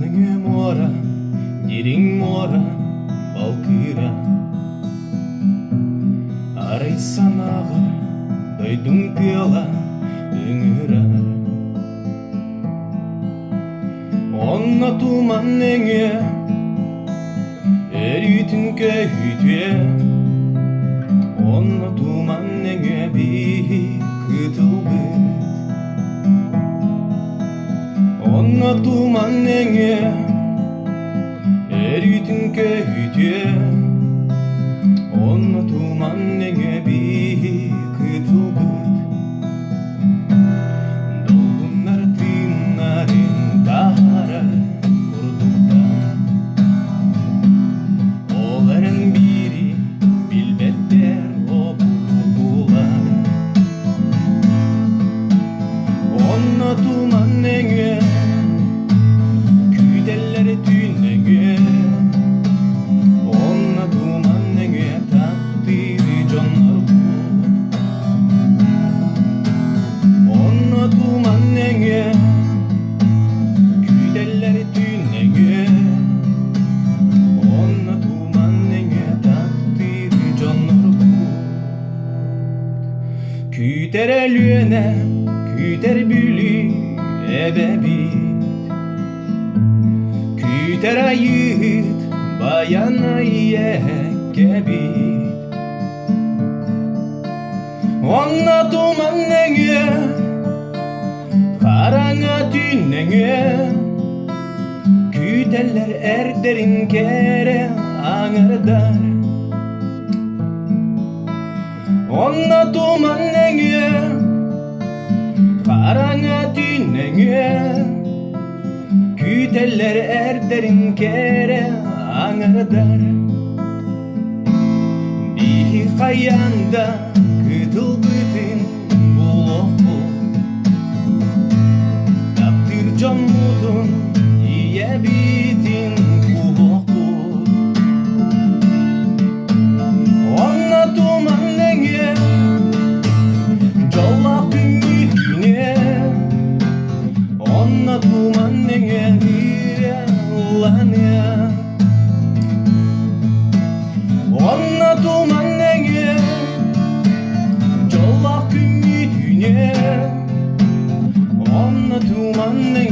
Anıngı mora, dirin mora, balkıra. Araysan ağır, doydum piyala, ıngırar. Onna tuman nenge, eritin köytüye. Onna tuman nenge bir kıtılbıt. Onna tuman nenge, eritin köytüye. Onna tuman nenge bir kıtılbıt. Dolgunlar tınların dağara kurdukta. Oların biri bilbette o bulgular. Onna tuman nenge, küydelleri tünnenge. Onna tuman nenge takdiri canlar bu. Onna tuman nenge, küydelleri tünnenge. Onna tuman nenge takdiri canlar bu. Küyder elüene, küyder bülü ebebit. Küyder ayıt, bayana yekebit. Onna tuman nenge, karanga tünnenge. Küyderler erderin kere ağırdar. Onna tuman nenge, karanga tünnenge. Küyderler erderin kere ağırdar. Bir kayanda kıtılbıtın buluk bul. Taptır camudun iye bitin kuluk bul. Onna tuman nenge, jolak ümidine. Onna tuman nenge hire ulanya. Onna tuman nenge, jolak ümidine. Onna tuman nenge